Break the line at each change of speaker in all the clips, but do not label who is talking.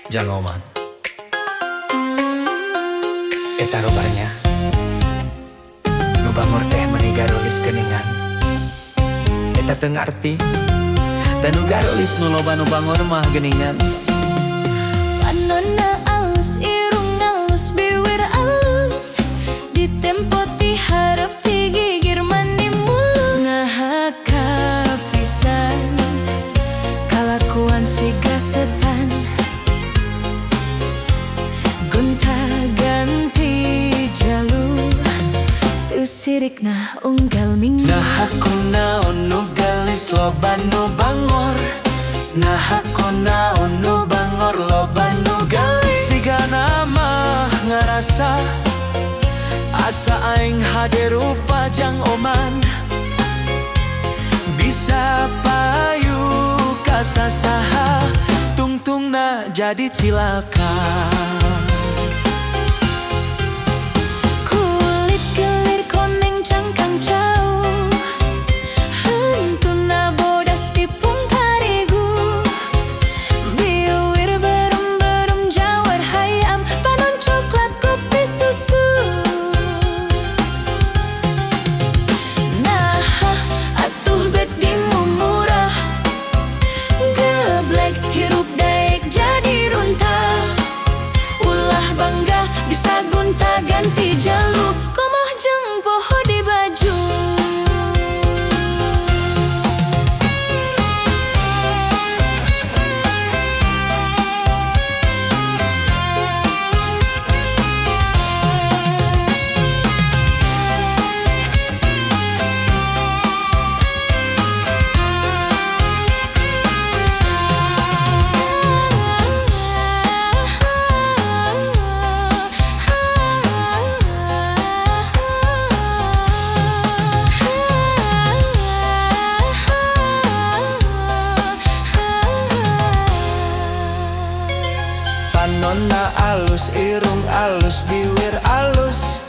Jangoman eta robarnya nu bangor teh meuni garolis geuningan eta teu ngarti dan nu garolis nu loba nu bangor mah geuningan.
Panonna alus irung alus bibir alus ditempo ti hareup ti gigir mani mulus ngahaka pisan kalakuan siga setan gonta-ganti jalur tu sirikna unggal minggu
Nah aku naon nu gelis loba nu bangor, nah aku naon nu bangor loba nu gelis. Siga nama ngarasa asa aing hade rupa jang oman bisa payu kasasaha tungtungna jadi cilaka.
kulit gelir koneng cangkang jauh hentuna bodas tipung tarigu biwir berem-berem jawar hayam panon coklat kopi susu nah atuh bet dimumurah geblek hirup daek jadi runtah ulah bangga bisa gonta ganti jalur komoh jeung poho di baju
Panonna alus irung alus bibir alus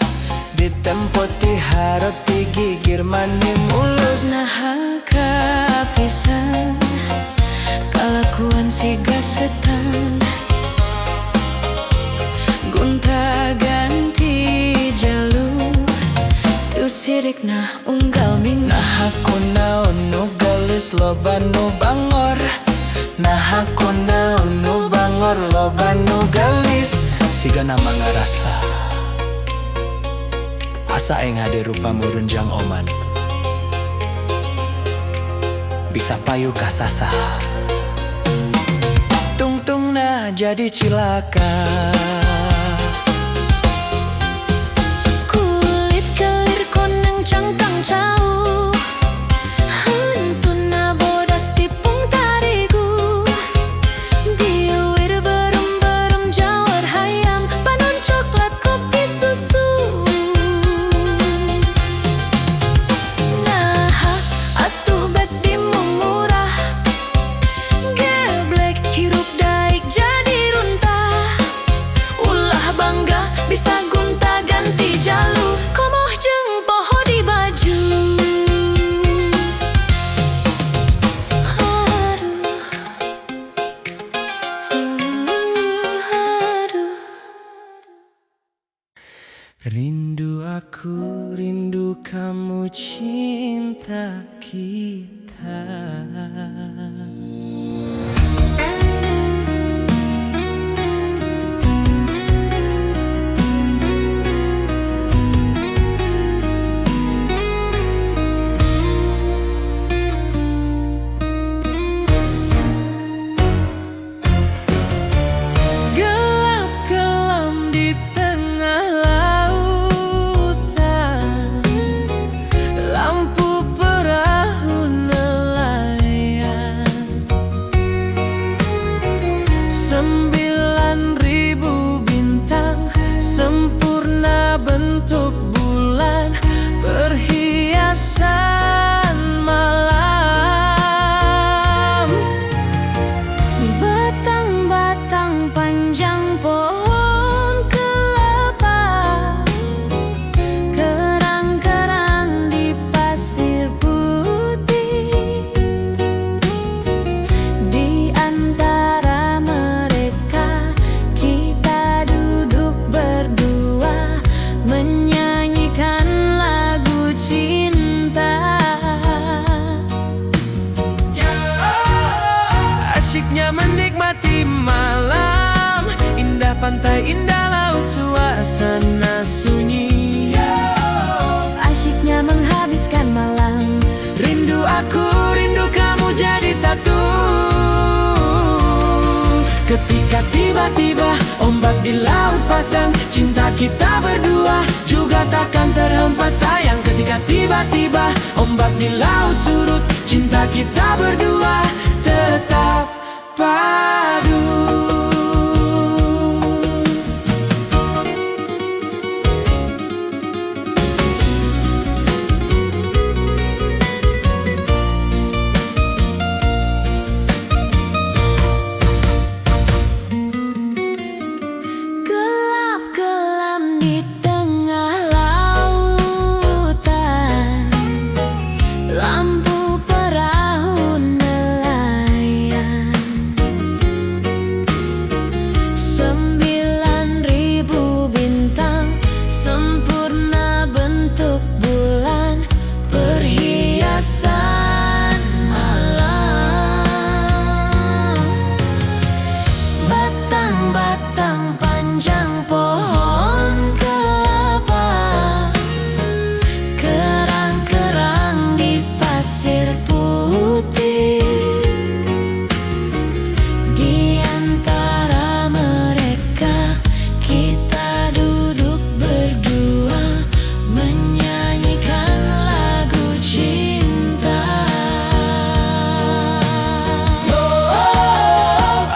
ditempo ti hareup ti gigir mani mulus.
nah kapisan kalakuan siga setan gonta ganti jalur tu sirikna unggal minggu
Nah aku naon nu gelis loba nu bangor, nah aku naon nu bangor loba nu gelis. Siga nama ngarasa asa aing hade rupa murun jang oman bisa payu kasasa tungtungna jadi cilaka.
kulit kelir koneng cangkang jauh hentuna bodas tipung tarigu biwir berem-berem jawar hayam panon coklat kopi susu nah atuh bet dimumurah geblek hirup daik jadi runtah ulah bangga bisa gonta ganti jalur komoh jeung poho di baju aduh.
Rindu aku, rindu kamu, cinta kita.
Gelap kelam di tengah lautan, lampu perahu nelayan
pantai indah laut suasana sunyi.
Asyiknya menghabiskan malam.
Rindu aku, rindu kamu jadi satu. Ketika tiba-tiba ombak di laut pasang, cinta kita berdua juga takkan terhempas sayang. Ketika tiba-tiba ombak di laut surut, cinta kita berdua tetap padu.
Gelap kelam di tengah lautan, lampu perahu nelayan. 9.000 bintang sempurna bentuk bulan, perhiasan malam. Batang-batang panjang pohon kelapa, kerang-kerang di pasir putih. Di antara mereka kita duduk berdua, menyanyikan lagu cinta.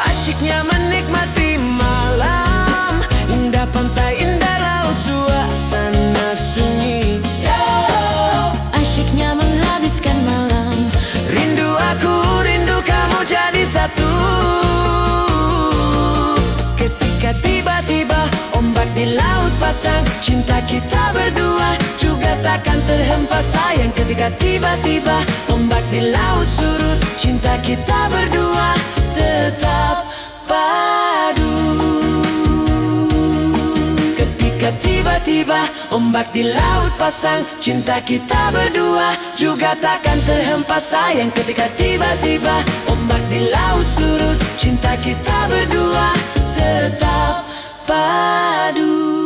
Asyiknya menikmati malam, indah pantai, indah laut, suasana sunyi.
Asyiknya menghabiskan malam.
Rindu aku, rindu kamu jadi satu. Ketika tiba-tiba ombak di laut pasang, cinta kita berdua juga takkan terhempas sayang. Ketika tiba-tiba ombak di laut surut, cinta kita berdua tetap padu. Ketika tiba-tiba ombak di laut pasang, cinta kita berdua juga takkan terhempas sayang. Ketika tiba-tiba ombak di laut surut, cinta kita berdua tetap padu.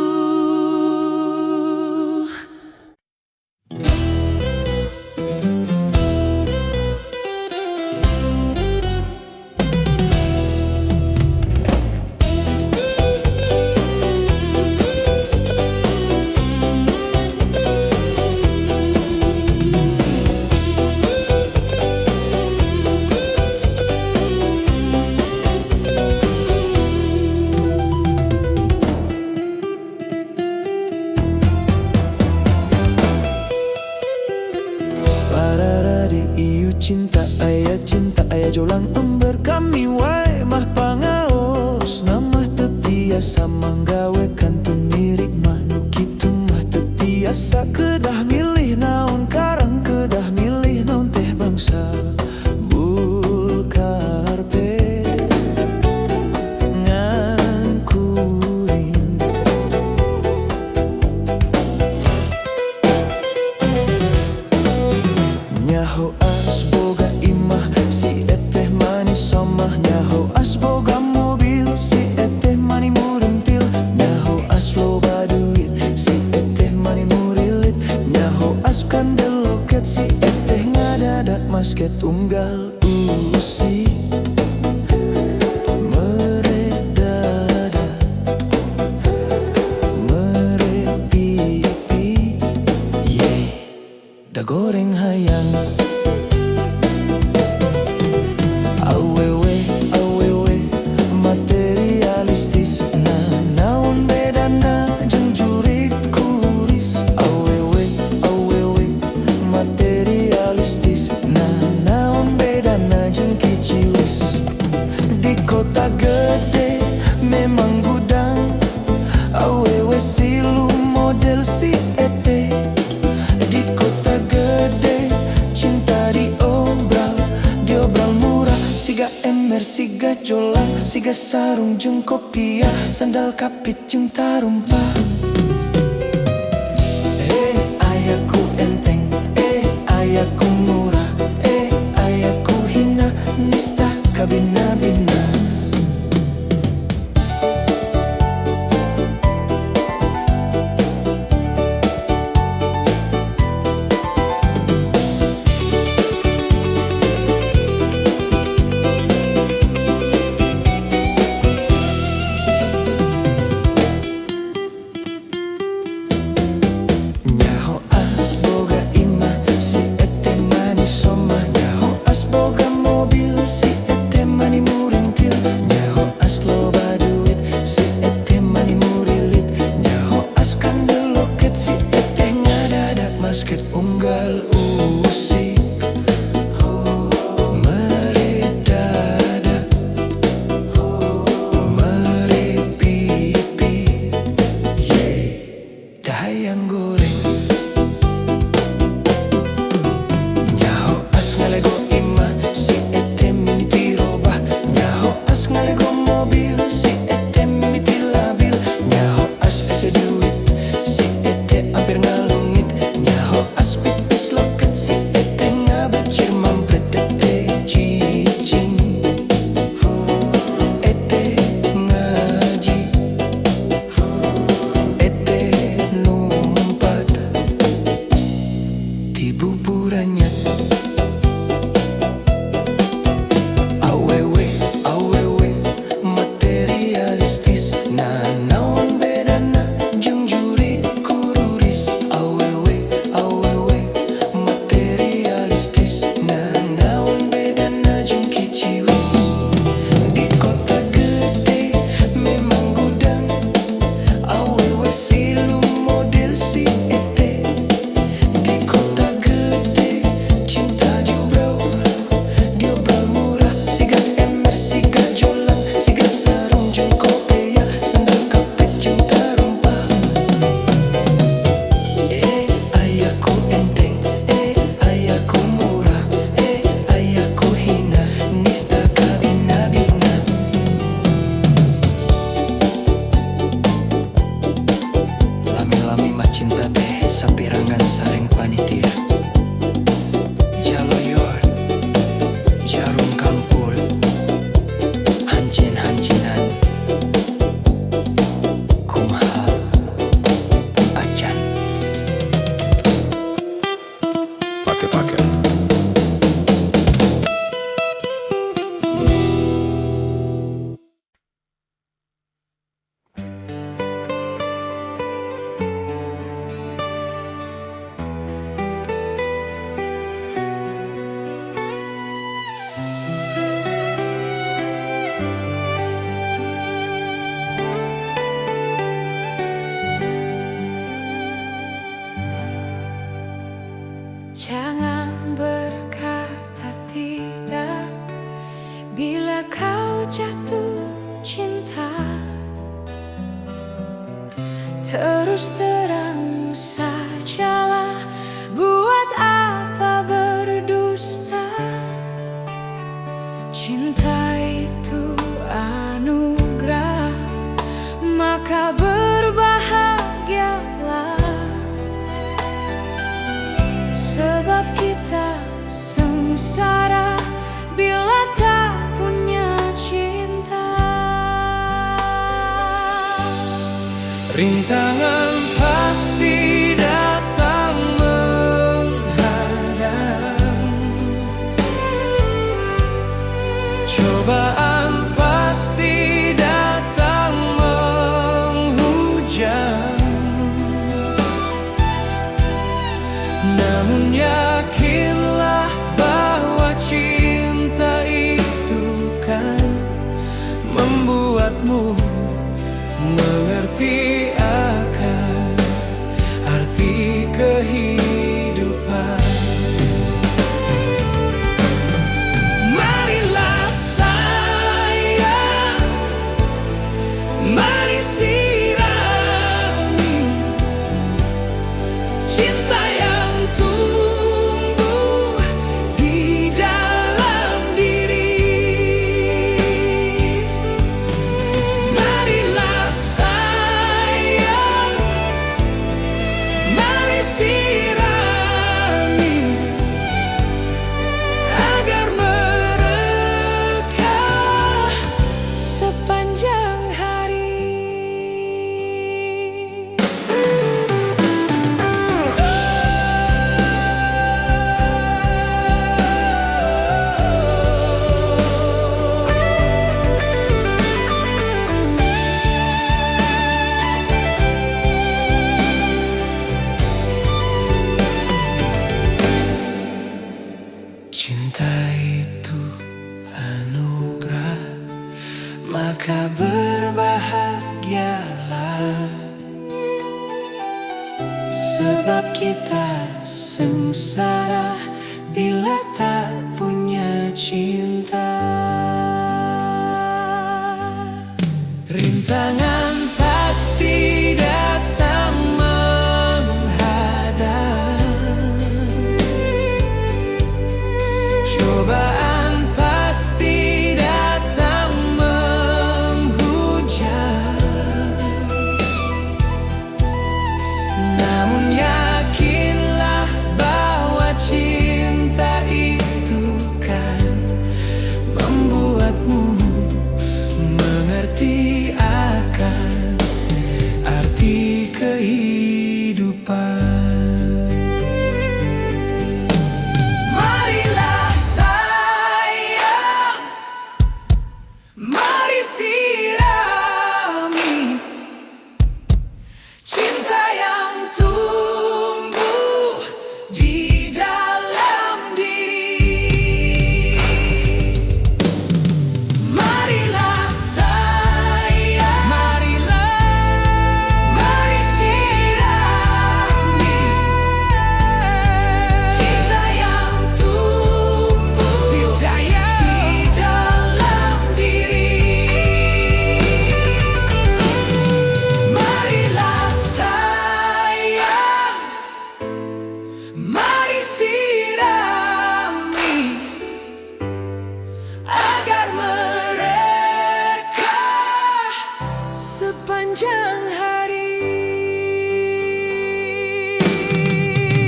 Pararadi iu cinta ayah jolang ember kami wae mah pangaos namah tetiasa manggawe kantun mirik mah nu kitu mah tetiasa kedah milih naon karang kedah milih naon teh bangsa bulkarpe ngangkuring. Nyaho asboga imah si eteh manis somah, nyaho asboga mobil si eteh mani murentil, nyaho as loba duit si eteh mani murilit, nyaho as kandel loket si eteh ngadadak masket unggal usi. Meredada merepipi yeah. Da goreng hayang awewe awewe materialistis nah naon bedana jeung jurig kuris. Awewe awewe materialistis nah naon bedana jeung kiciwis. Di kota gede memang gudang awewe silu model si ete. Di kota gede cinta diobral murah, siga ember siga jolang siga sarung jeung kopiah, sandal kapit jeung tarumpa. Ayaku enteng ayaku murah ayaku hina nista kabina-bina. Rintangan pasti datang menghadang, cobaan pasti datang menghujam. Namun yakinlah bahwa cinta itu kan membuatmu mengerti akan arti kehidupan. Marilah sayang, mari sirami cinta yang tumbuh di dalam diri. Marilah sayang, mari sirami agar merekah sepanjang hari. Cinta itu anugerah, maka berbahagialah, sebab kita sengsara bila tak punya cinta. Rintangan pasti datang menghadang, cobaan pasti datang menghujam. Namun yakinlah bahwa cinta itu kan membuatmu mengerti akan arti kehidupan. Marilah sayang, mari sirami cinta yang tumbuh di dalam diri. Marilah sayang, mari sirami cinta yang tumbuh di dalam diri. Marilah sayang, mari sirami agar mereka sepanjang hari.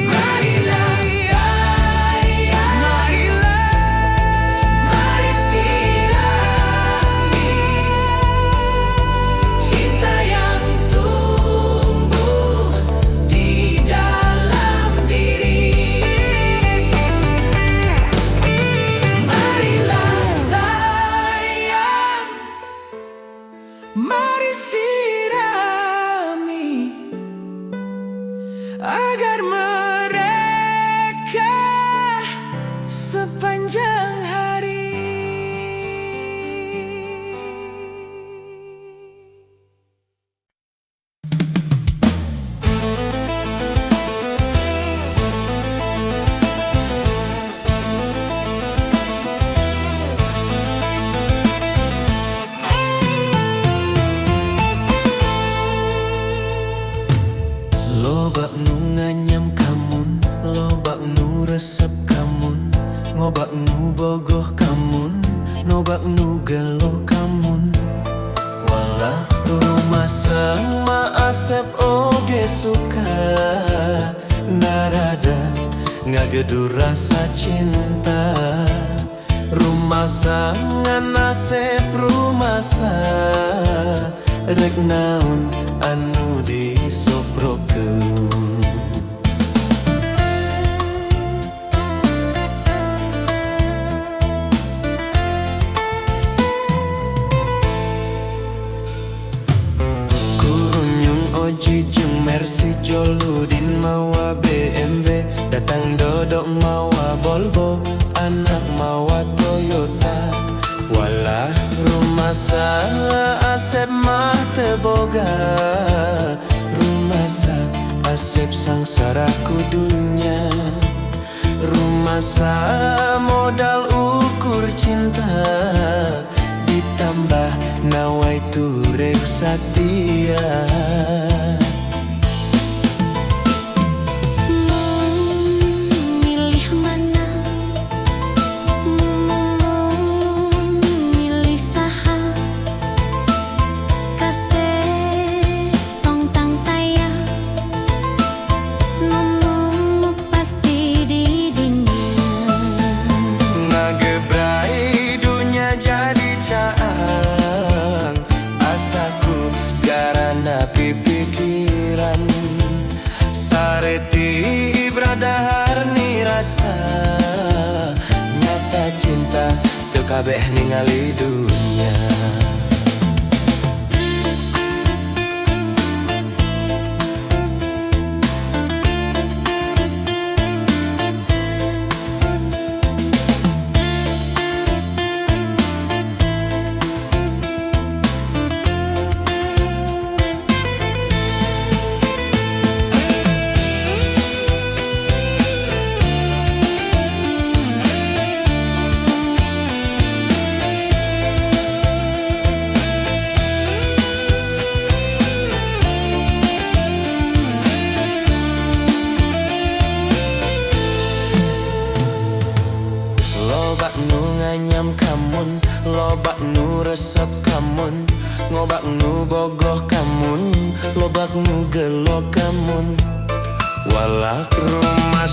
Marilah sayang, mari sirami cinta yang tumbuh di dalam diri. Marilah sayang, mari sirami agar mereka sepanjang hari. Lobak nu nganyam kamun, lobak nu resep kamun, ngobak nu bogoh kamun, nobak nu gelo kamun. Walah rumah sama asep oge suka, narada ngagedu rasa cinta. Rumasa ngan asep rumasa, rek naon anu Kurunyung Oji jung Mercy Joludin mawa BMW, datang dodok mawa Volvo, anak mawa Toyota. Walah rumah Asep mah teboga, rumah Asep sangsaraku dunia. Rumah modal ukur cinta, ditambah nawai turek setia.
Milih mana? Milih saha? Kasih tong tang taya, ngomong pasti di dunia.
Ngagebrai dunia jadi caang, asaku garana pipikiran. Sareti ibradahar ni rasa, nyata cinta teu kabeh ningali dunia. Lobak nu nganyam kamun, lobak nu resep kamun, ngobak nu bogoh kamun, lobak nu gelo kamun. Walak rumah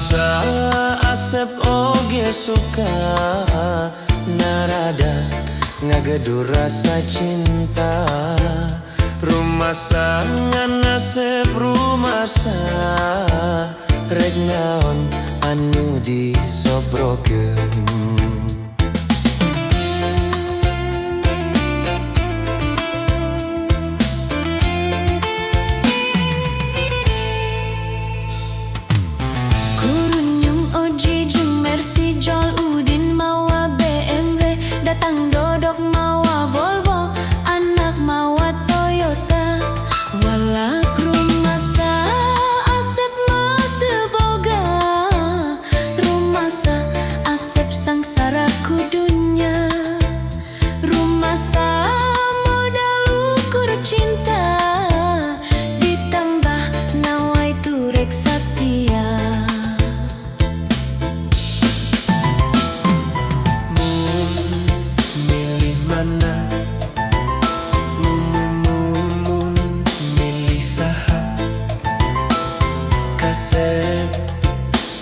Asep oge suka, narada ngagedu rasa cinta. Rumah ngan Asep rumah rek naon anu disobrokeun.
Kurunyung Oji jung Mercy Joludin mawa BMW, datang dodok mawa Volvo, anak mawa Toyota. Walak rumah Asep mah teboga, rumah Asep sangsaraku dunia. Rumah modal ukur cinta, ditambah nawai turek setia.
Milih mana? Milih saha? Kasep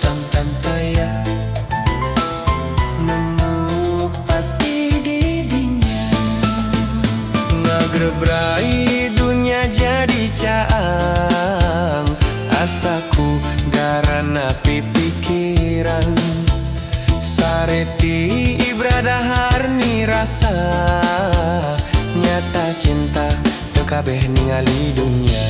tam tam taya, nemu pasti di dunia. Ngagrebrai dunia jadi caang, asaku garana pipikiran. Sareti ibradahar ni rasa, nyata cinta teu kabeh ningali dunia.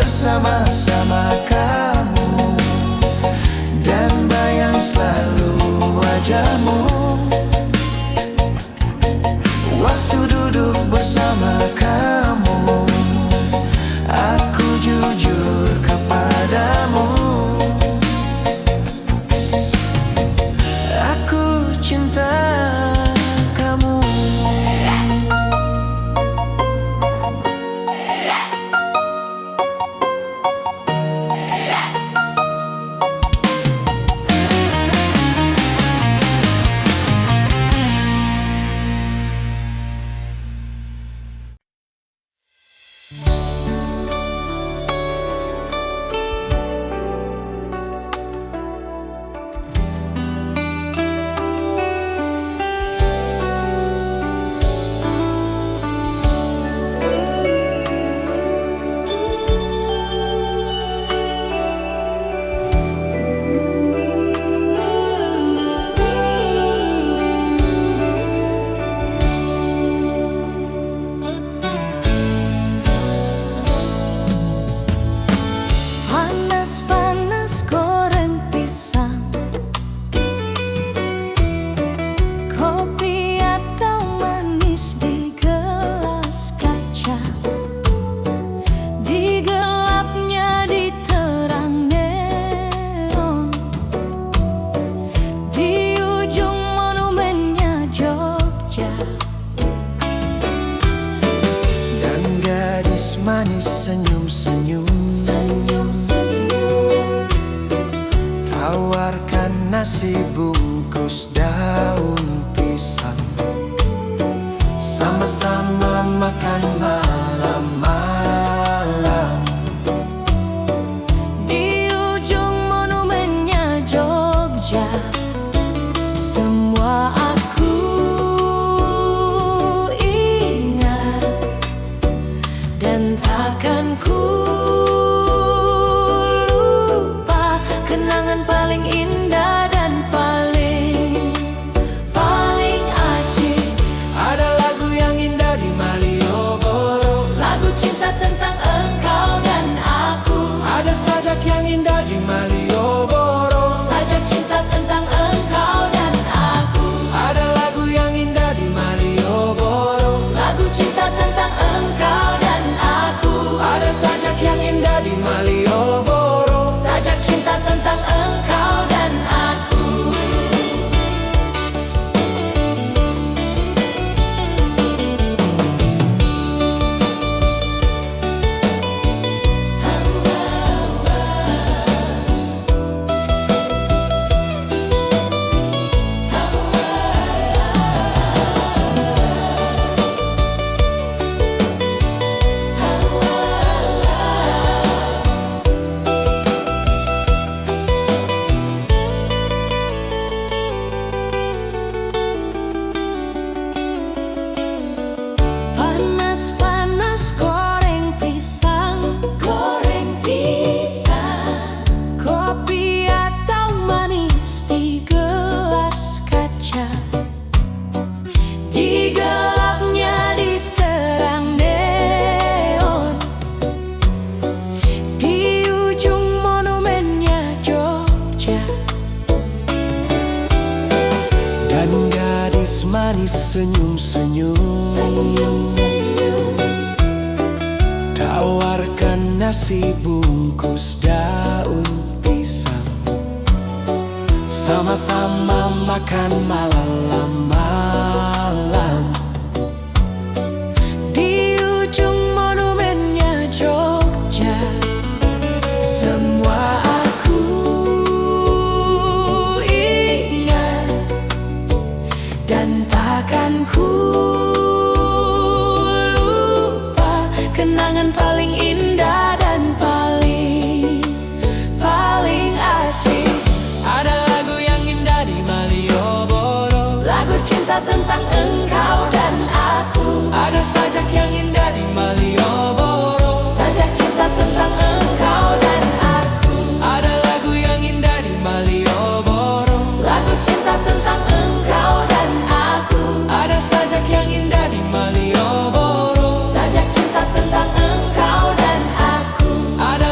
bersama-sama kamu, dan bayang selalu wajahmu. Waktu duduk bersama kamu, aku jujur kepadamu. Aku cinta kamu.
Panas-panas goreng pisang, kopi atau manis di gelas kaca. Di gelapnya diterang neon, di ujung monumennya Jogja.
Dan gadis manis senyum-senyum, tawarkan nasi bungkus daun pisang, sama-sama makan malam-malam.
Di ujung monumennya Jogja, semua aku ingat, dan takkan ku lupa kenangan paling indah dan paling asik.
Ada lagu yang indah di Malioboro,
Lagu cinta tentang engkau dan aku.
ada sajak yang indah di Malioboro,
Sajak cinta tentang engkau dan aku.
ada lagu yang indah di Malioboro,
Lagu cinta tentang engkau dan aku.
ada sajak yang indah di Malioboro.
Sajak cinta tentang engkau dan aku. Panas-panas goreng pisang, kopi atau manis di gelas kaca. Di gelapnya diterang neon, di ujung monumennya Jogja.
Dan gadis manis senyum-senyum, tawarkan nasi bungkus daun pisang, sama-sama makan malam-malam.
Di ujung monumennya Jogja, semua aku ingat, dan takkan ku lupa kenangan paling indah dan paling asik.
Ada lagu yang indah di Malioboro,
Lagu cinta tentang engkau dan aku.
ada sajak yang indah di Malioboro,
Sajak cinta tentang engkau dan aku.
ada lagu yang indah di Malioboro,
Lagu cinta tentang engkau dan aku.
ada sajak yang indah di Malioboro,
Sajak cinta tentang engkau dan aku.
ada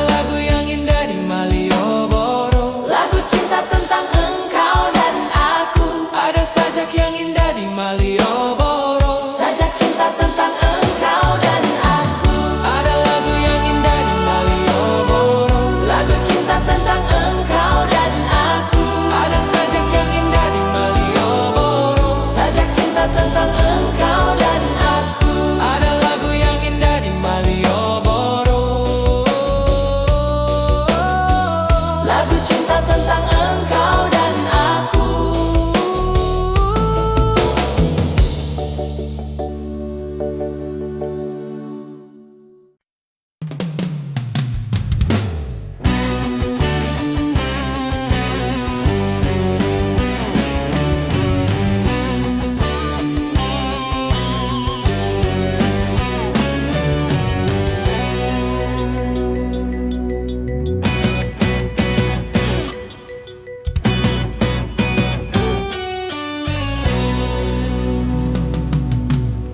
tentang engkau dan aku.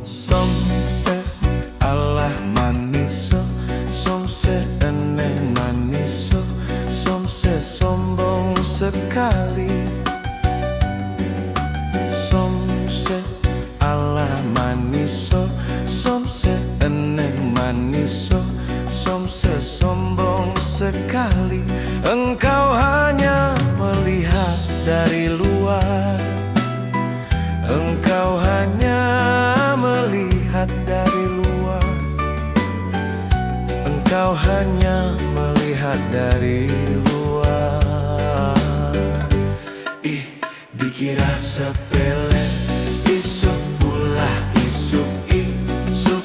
Som se Allah maniso, som se eneh maniso, som se sombong sekali. Som se Allah maniso, som se eneh maniso, som se sombong sekali. Engkau hanya melihat dari luar, engkau hanya melihat dari luar, engkau hanya melihat dari luar. Ih, dikira sepele, isuk ulah isuk isuk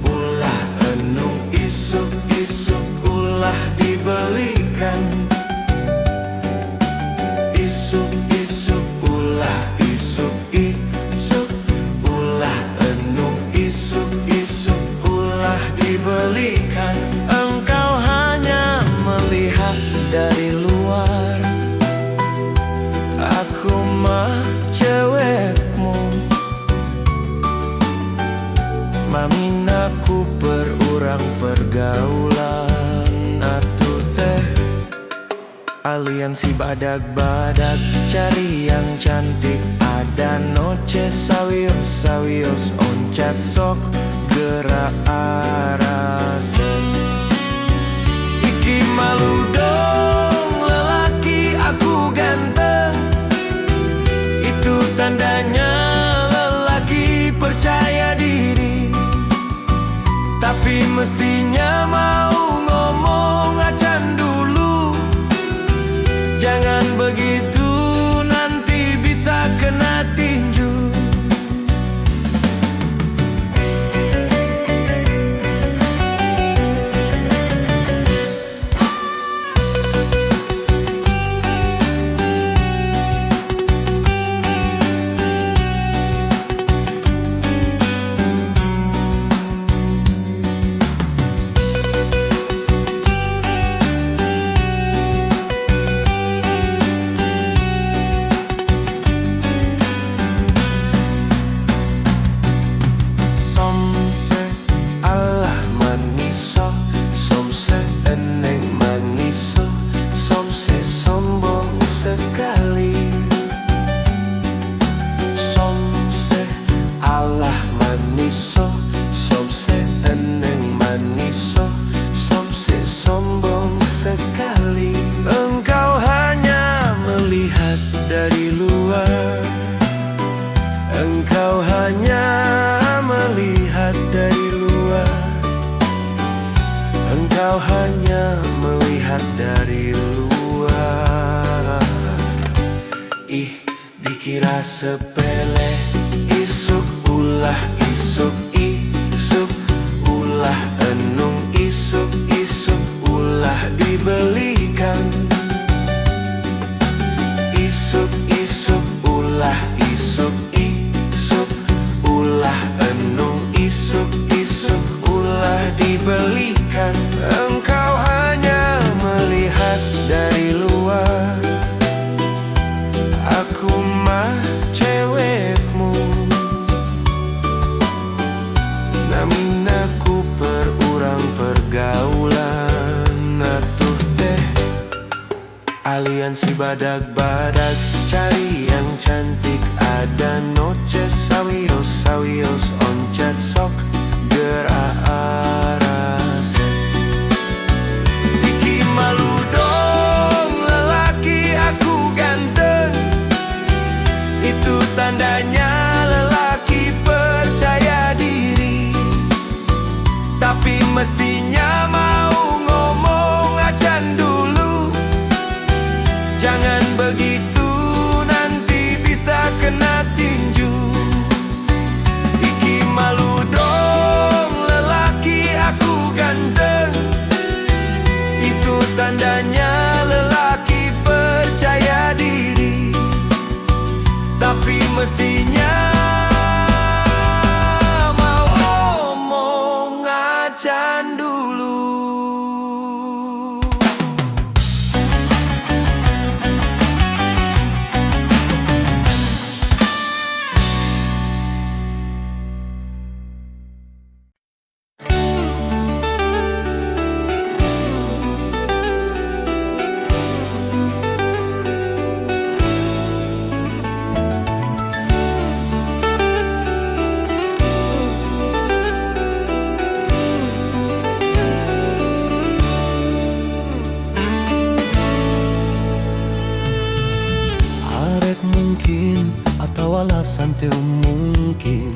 ulah enung isuk isuk ulah dibelikan. Isuk isuk ulah isuk isuk ulah enung isuk isuk ulah dibelikan. Engkau hanya melihat dari luar, aku mah cewekmu. Maminaku perurang pergaulan atuh teh. Aliansi badag-badag cari yang cantik, ada noce sawios sawios oncat sok gerak arasen. Iki malu dong lelaki aku ganteng, itu tandanya lelaki percaya diri. Tapi mestinya mau ngomong acan dulu, jangan begitu nanti bisa kena tinju. Engkau hanya melihat dari luar, engkau hanya melihat dari luar. Ih, dikira sepele, isuk ulah isuk isuk ulah enung isuk isuk ulah dibelikan. Isuk isuk ulah isuk isuk ulah enung isuk isuk ulah dibelikan. Engkau hanya melihat dari luar, aku mah cewekmu. Namin aku perurang pergaulan atuh teh. Aliansi badag-badag cari yang cantik, ada noce sawios sawios oncat sok gerak arasen. Iki malu dong lelaki aku ganteng, itu tandanya lelaki percaya diri. Tapi mestinya mau ngomong acan dulu, jangan tandanya lelaki percaya diri, tapi mestinya mau omong acan dulu. Mungkin atau alasan teu mungkin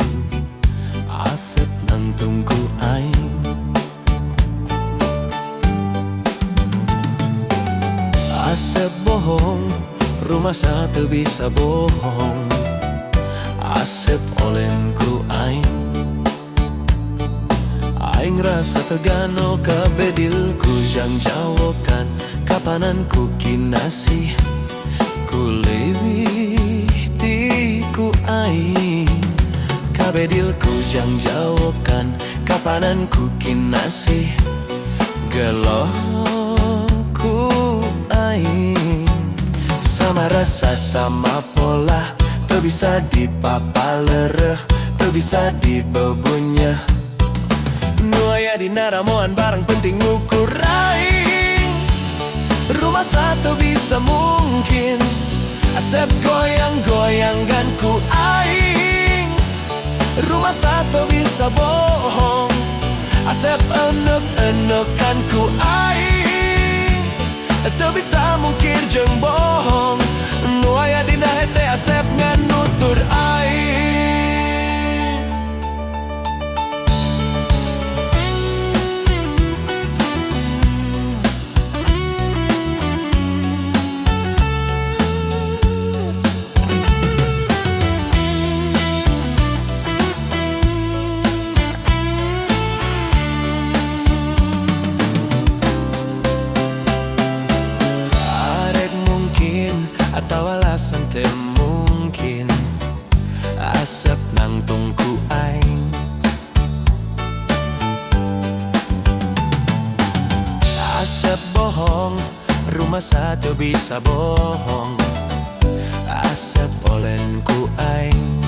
asep nang tunggu aing. Asep bohong, rumah satu bisa bohong. Asep olenku aing. Aing rasa tegano kabedilku jang jawokan kapanan ku kinasih. Ku lebih tiku aing kabedilku jang jawokan kapanan ku kinasih geloh ku aing. Sama rasa sama pola teu bisa dipapalereh, teu bisa dibebunya. Nu aya dina ramoan barang penting ngukur aing. Rumah satu bisa mungkin Asep goyang-goyangkan ku aing. Rumah satu bisa bohong. Asep enek-enekan ku aing. Teu bisa mungkir jeung bohong. Nu aya dina hete Asep nganutur aing. Atau alasan teu mungkin Asep nang tungku aing. Asep bohong, rumah satu bisa bohong. Asep olenku aing.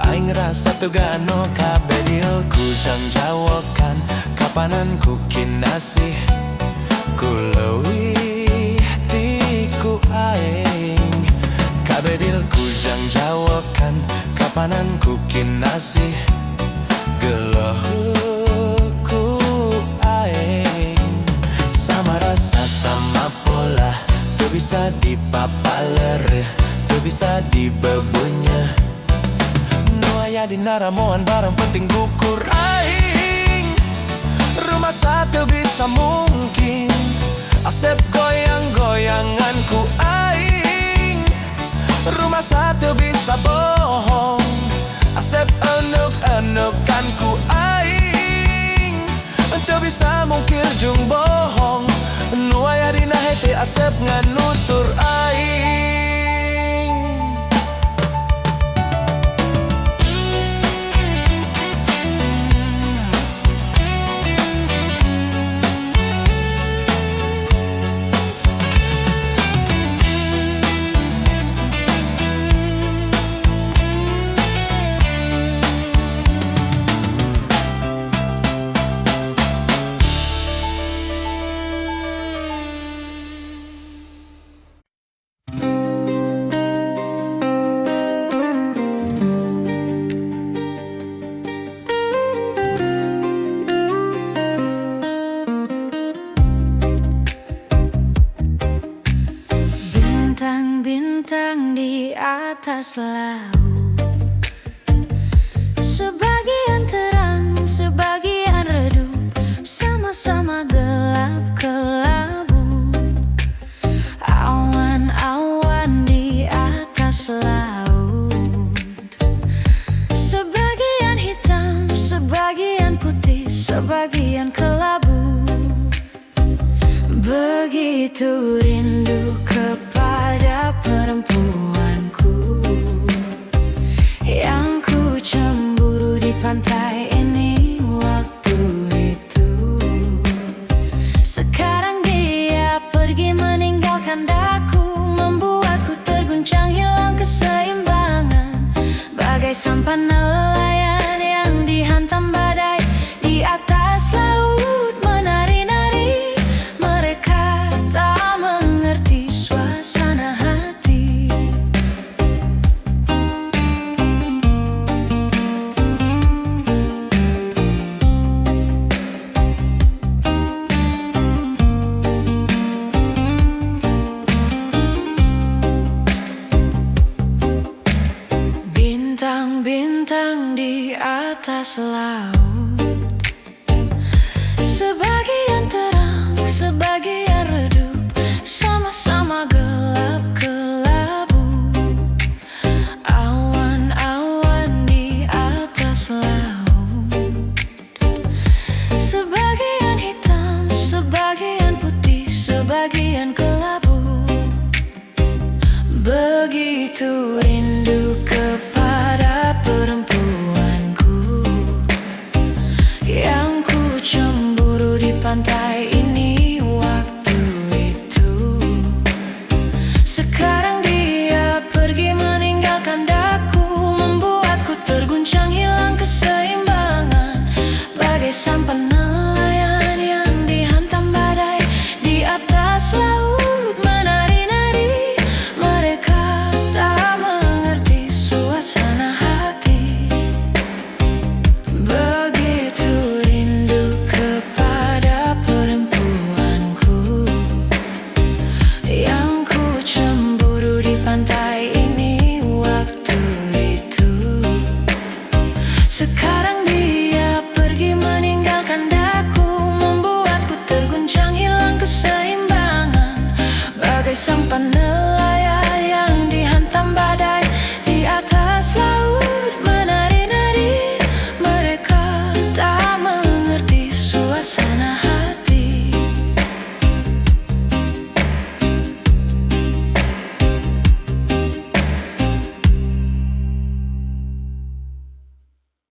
Aing rasa tugano kabedilku jang jawokan kapanan ku kinasih. Ku leuwih ku aing kabedilku jang jawokan kapanan ku kinasih geloh ku aing. Sama rasa sama pola teu bisa dipapalereh, teu bisa dibebunya. Nu aya dina ramoan barang penting gukur aing. Rumah satu bisa mungkin Asep goyang-goyangan ku aing. Rumah satu bisa bohong. Asep enek-enekan ku aing. Teu bisa mungkir jeung bohong. Nu aya dina hete Asep nganutur aing.
Bintang-bintang di atas laut, sebagian terang, sebagian redup, sama-sama gelap kelabu. Awan-awan di atas laut, sebagian hitam, sebagian putih, sebagian kelabu. begitu rindu kepada perempuanku yang ku cemburu di pantai ini waktu itu. Sekarang dia pergi meninggalkan daku, membuatku terguncang hilang keseimbangan, bagai sampan nelayan yang dihantam badai di atas laut menari-nari. Mereka tak mengerti suasana hati. Bintang-bintang di atas laut, sebagian terang, sebagian redup, sama-sama gelap kelabu. Awan-awan di atas laut, sebagian hitam, sebagian putih, sebagian kelabu. Begitu